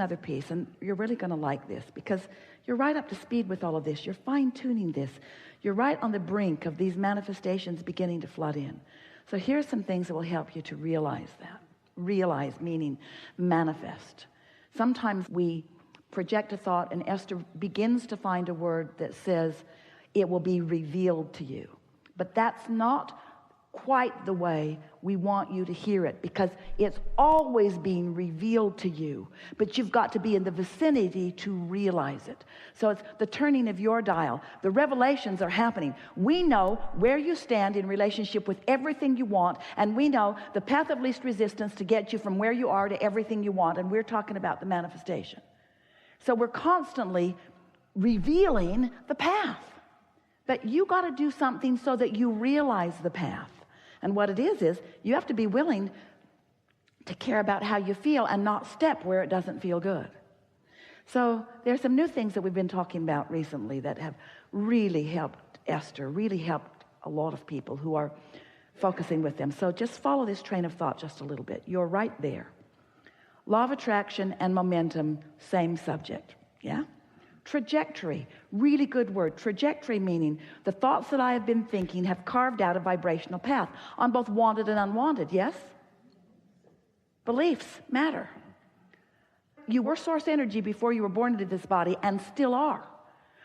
another piece, and you're really going to like this because you're right up to speed with all of this. You're fine-tuning this. You're right on the brink of these manifestations beginning to flood in. So here's some things that will help you to realize that. Realize meaning manifest. Sometimes we project a thought, and Esther begins to find a word that says it will be revealed to you. But that's not quite the way we want you to hear it, because it's always being revealed to you, but you've got to be in the vicinity to realize it. So it's the turning of your dial. The revelations are happening. We know where you stand in relationship with everything you want, and we know the path of least resistance to get you from where you are to everything you want, and we're talking about the manifestation. So we're constantly revealing the path, but you got to do something so that you realize the path. And what it is you have to be willing to care about how you feel and not step where it doesn't feel good. So there's some new things that we've been talking about recently that have really helped Esther, really helped a lot of people who are focusing with them. So just follow this train of thought just a little bit. You're right there. Law of attraction and momentum, same subject. Yeah? Trajectory, really good word. Trajectory meaning the thoughts that I have been thinking have carved out a vibrational path on both wanted and unwanted. Yes? Beliefs matter. You were source energy before you were born into this body and still are.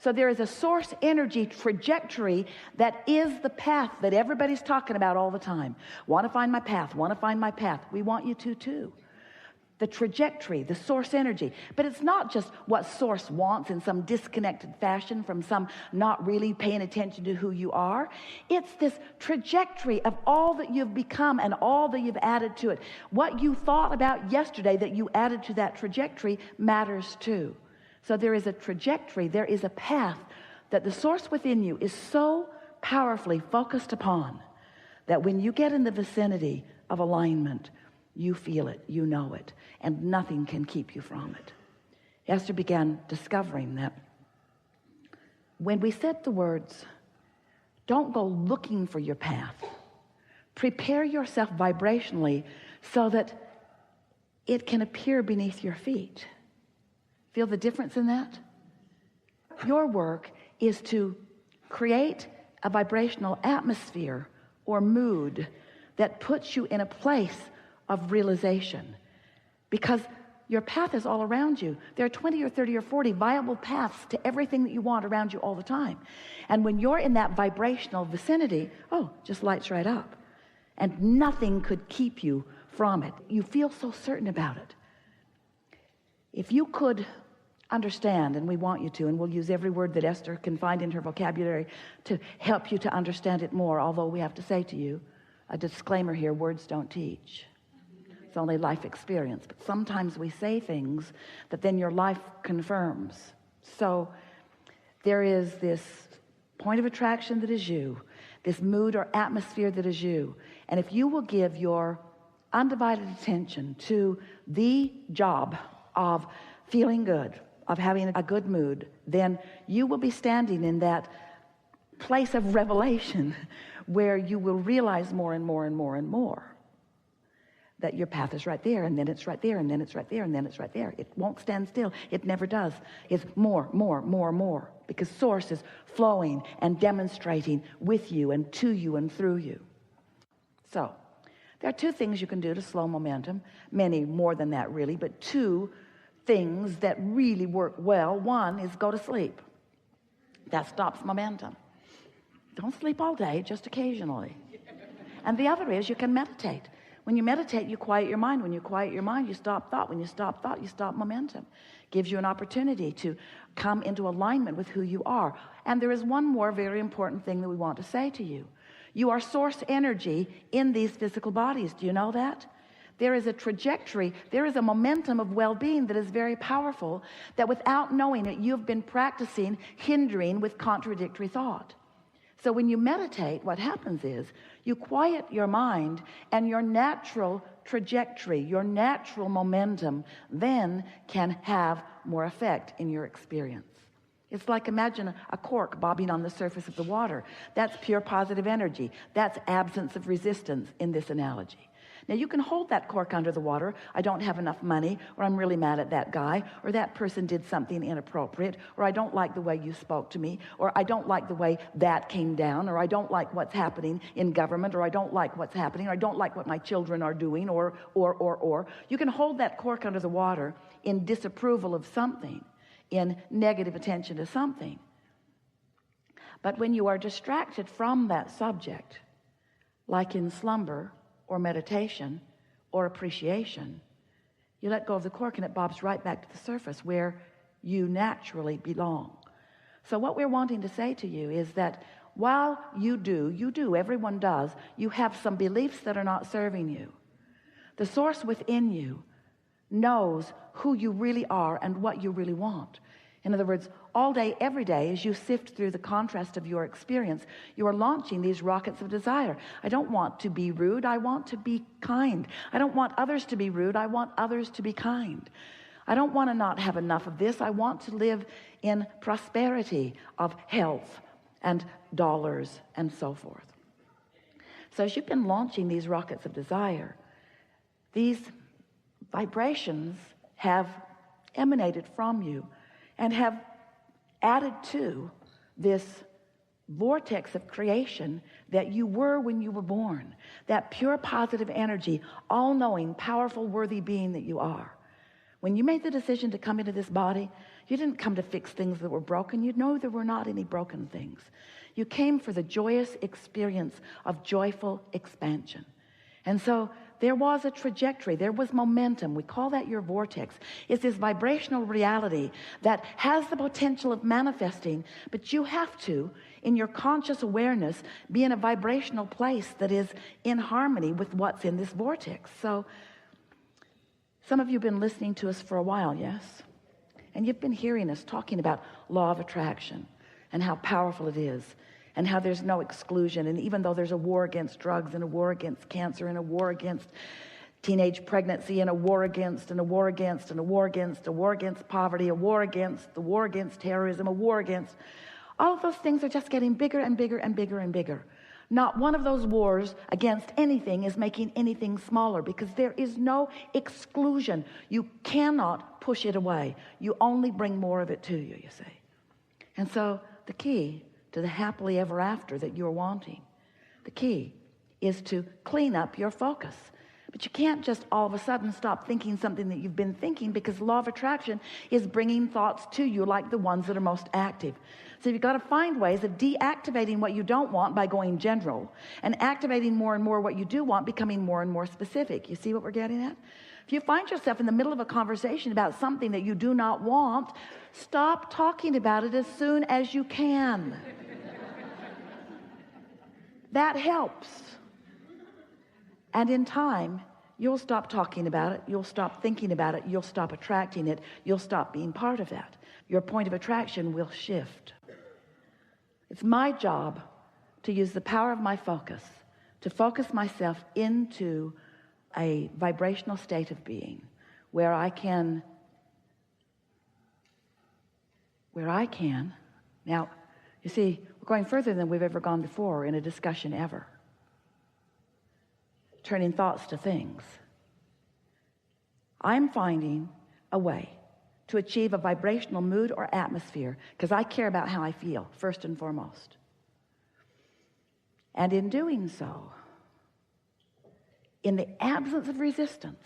So there is a source energy trajectory that is the path that everybody's talking about all the time. Want to find my path, want to find my path. We want you to too. The trajectory, the source energy. But it's not just what source wants in some disconnected fashion from some not really paying attention to who you are. It's this trajectory of all that you've become and all that you've added to it. What you thought about yesterday that you added to that trajectory matters too. So there is a trajectory, there is a path that the source within you is so powerfully focused upon that when you get in the vicinity of alignment, you feel it, you know it, and nothing can keep you from it. Esther began discovering that when we said the words, don't go looking for your path, prepare yourself vibrationally so that it can appear beneath your feet. Feel the difference in that? Your work is to create a vibrational atmosphere or mood that puts you in a place of realization, because your path is all around you. There are 20 or 30 or 40 viable paths to everything that you want around you all the time. And when you're in that vibrational vicinity, just lights right up. And nothing could keep you from it. You feel so certain about it. If you could understand, and we want you to, and we'll use every word that Esther can find in her vocabulary to help you to understand it more, although we have to say to you, a disclaimer here, words don't teach. It's only life experience. But sometimes we say things that then your life confirms. So there is this point of attraction that is you, this mood or atmosphere that is you. And if you will give your undivided attention to the job of feeling good, of having a good mood, then you will be standing in that place of revelation where you will realize more and more and more and more that your path is right there, and then it's right there, and then it's right there, and then it's right there. It won't stand still. It never does. It's more, more, more, more, because source is flowing and demonstrating with you and to you and through you. So there are two things you can do to slow momentum, many more than that really, but two things that really work well. One is go to sleep. That stops momentum. Don't sleep all day, just occasionally. And the other is you can meditate. When you meditate, you quiet your mind. When you quiet your mind, you stop thought. When you stop thought, you stop momentum. Gives you an opportunity to come into alignment with who you are. And there is one more very important thing that we want to say to you. You are source energy in these physical bodies. Do you know that? There is a trajectory, there is a momentum of well-being that is very powerful, that without knowing it, you've been practicing hindering with contradictory thought. So when you meditate, what happens is you quiet your mind, and your natural trajectory, your natural momentum then can have more effect in your experience. It's like, imagine a cork bobbing on the surface of the water. That's pure positive energy. That's absence of resistance in this analogy. Now you can hold that cork under the water. I don't have enough money, or I'm really mad at that guy, or that person did something inappropriate, or I don't like the way you spoke to me, or I don't like the way that came down, or I don't like what's happening in government, or I don't like what's happening, or I don't like what my children are doing, or. You can hold that cork under the water in disapproval of something, in negative attention to something. But when you are distracted from that subject, like in slumber or meditation or appreciation, you let go of the cork and it bobs right back to the surface where you naturally belong. So what we're wanting to say to you is that while you do, everyone does, you have some beliefs that are not serving you. The source within you knows who you really are and what you really want. In other words, all day, every day, as you sift through the contrast of your experience, you are launching these rockets of desire. I don't want to be rude. I want to be kind. I don't want others to be rude. I want others to be kind. I don't want to not have enough of this. I want to live in prosperity of health and dollars and so forth. So as you've been launching these rockets of desire, these vibrations have emanated from you and have added to this vortex of creation that you were when you were born, that pure positive energy, all-knowing, powerful, worthy being that you are. When you made the decision to come into this body, you didn't come to fix things that were broken. You know there were not any broken things. You came for the joyous experience of joyful expansion. And so there was a trajectory, there was momentum. We call that your vortex. It's this vibrational reality that has the potential of manifesting, but you have to, in your conscious awareness, be in a vibrational place that is in harmony with what's in this vortex. So some of you have been listening to us for a while, yes? And you've been hearing us talking about law of attraction and how powerful it is, and how there's no exclusion. And even though there's a war against drugs and a war against cancer and a war against teenage pregnancy and a war against and a war against and a war against, a war against poverty, a war against, the war against terrorism, a war against, all of those things are just getting bigger and bigger and bigger and bigger. Not one of those wars against anything is making anything smaller, because there is no exclusion. You cannot push it away. You only bring more of it to you, you see. And so the key to the happily ever after that you're wanting, the key is to clean up your focus. But you can't just all of a sudden stop thinking something that you've been thinking, because law of attraction is bringing thoughts to you like the ones that are most active. So you've got to find ways of deactivating what you don't want by going general, and activating more and more what you do want, becoming more and more specific. You see what we're getting at? If you find yourself in the middle of a conversation about something that you do not want, stop talking about it as soon as you can. That helps. And in time, you'll stop talking about it, you'll stop thinking about it, you'll stop attracting it, you'll stop being part of that. Your point of attraction will shift. It's my job to use the power of my focus to focus myself into a vibrational state of being where I can, now, you see, we're going further than we've ever gone before in a discussion ever. Turning thoughts to things. I'm finding a way to achieve a vibrational mood or atmosphere, because I care about how I feel, first and foremost. And in doing so, in the absence of resistance,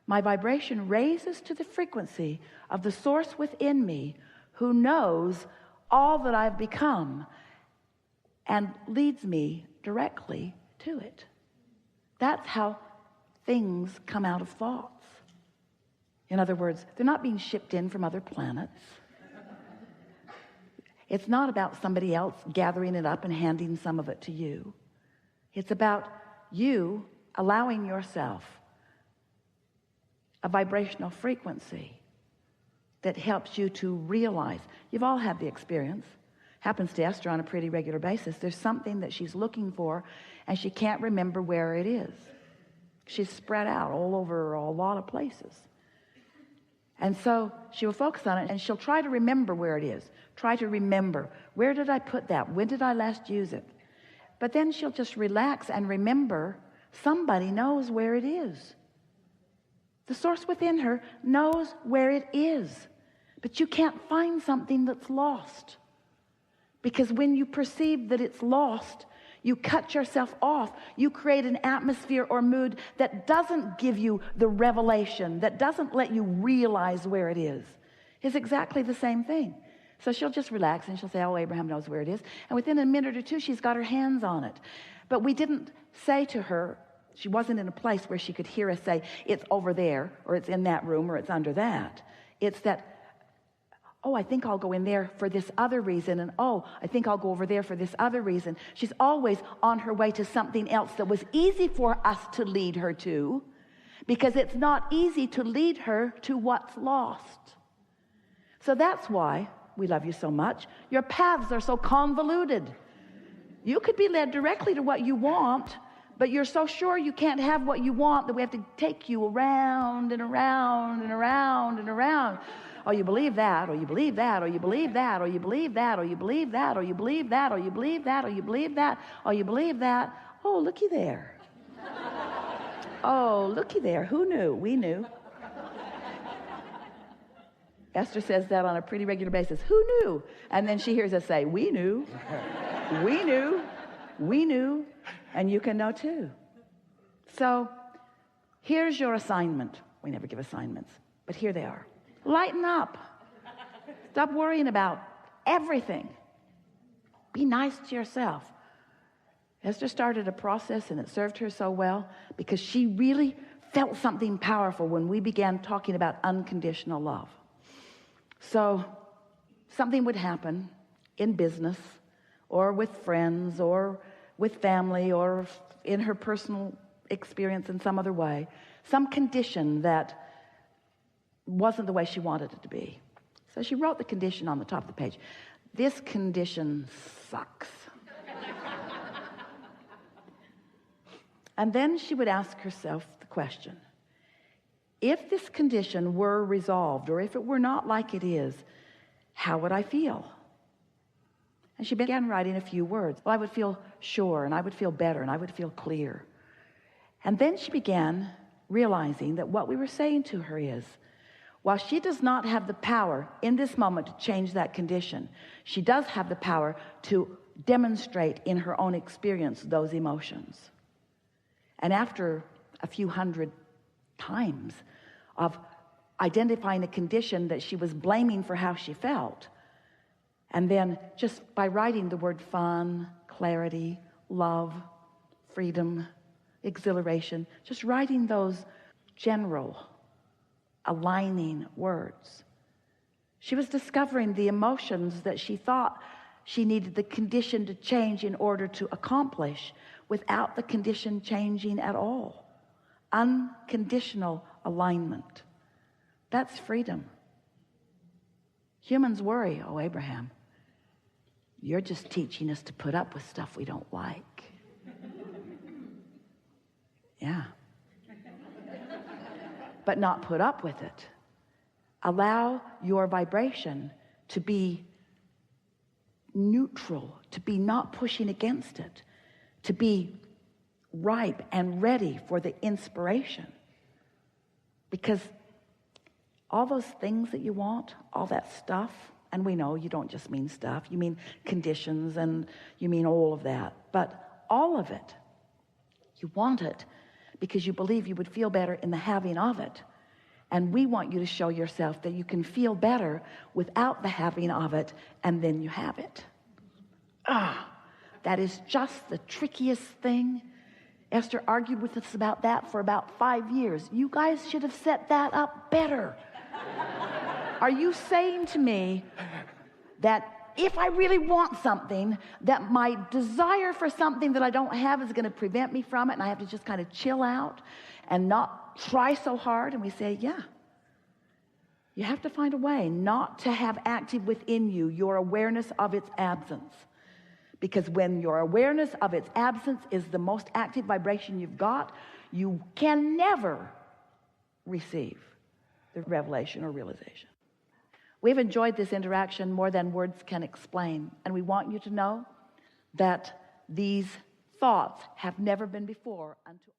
my vibration raises to the frequency of the source within me who knows all that I've become and leads me directly to it. That's how things come out of thoughts. In other words, they're not being shipped in from other planets. It's not about somebody else gathering it up and handing some of it to you. It's about you allowing yourself a vibrational frequency that helps you to realize. You've all had the experience. Happens to Esther on a pretty regular basis. There's something that she's looking for and she can't remember where it is. She's spread out all over a lot of places. And so she will focus on it and she'll try to remember where it is. Try to remember, where did I put that? When did I last use it? But then she'll just relax and remember Somebody knows where it is. The source within her knows where it is. But you can't find something that's lost. Because when you perceive that it's lost, you cut yourself off. You create an atmosphere or mood that doesn't give you the revelation, that doesn't let you realize where it is. It's exactly the same thing. So she'll just relax and she'll say, oh, Abraham knows where it is. And within a minute or two, she's got her hands on it. But we didn't say to her, she wasn't in a place where she could hear us say, it's over there, or it's in that room, or it's under that. It's that, oh, I think I'll go in there for this other reason. And oh, I think I'll go over there for this other reason. She's always on her way to something else that was easy for us to lead her to, because it's not easy to lead her to what's lost. So that's why we love you so much. Your paths are so convoluted. You could be led directly to what you want, but you're so sure you can't have what you want that we have to take you around and around and around and around. Oh, you believe that, or you believe that, or you believe that, or you believe that, or you believe that, or you believe that, or you believe that, or you believe that, or you believe that. Oh, looky there. Oh, looky there. Who knew? We knew. Esther says that on a pretty regular basis. Who knew? And then she hears us say, we knew. We knew. We knew. And you can know too. So here's your assignment. We never give assignments, but here they are. Lighten up. Stop worrying about everything. Be nice to yourself. Esther started a process, and it served her so well because she really felt something powerful when we began talking about unconditional love. So something would happen in business or with friends or with family or in her personal experience in some other way, some condition that wasn't the way she wanted it to be. So she wrote the condition on the top of the page. This condition sucks. And then she would ask herself the question, if this condition were resolved, or if it were not like it is, how would I feel? And she began writing a few words. Well, I would feel sure, and I would feel better, and I would feel clear. And then she began realizing that what we were saying to her is, while she does not have the power in this moment to change that condition, she does have the power to demonstrate in her own experience those emotions. And after a few hundred times of identifying a condition that she was blaming for how she felt, and then just by writing the word fun, clarity, love, freedom, exhilaration, just writing those general aligning words, she was discovering the emotions that she thought she needed the condition to change in order to accomplish without the condition changing at all. Unconditional alignment. That's freedom. Humans worry, oh, Abraham, you're just teaching us to put up with stuff we don't like. Yeah. But not put up with it. Allow your vibration to be neutral, to be not pushing against it, to be ripe and ready for the inspiration. Because all those things that you want, all that stuff, and we know you don't just mean stuff, you mean conditions and you mean all of that, but all of it, you want it because you believe you would feel better in the having of it. And we want you to show yourself that you can feel better without the having of it, and then you have it. That is just the trickiest thing. Esther argued with us about that for about 5 years. You guys should have set that up better. Are you saying to me that if I really want something, that my desire for something that I don't have is going to prevent me from it, and I have to just kind of chill out and not try so hard? And we say, yeah. You have to find a way not to have active within you your awareness of its absence. Because when your awareness of its absence is the most active vibration you've got, you can never receive the revelation or realization. We've enjoyed this interaction more than words can explain. And we want you to know that these thoughts have never been before unto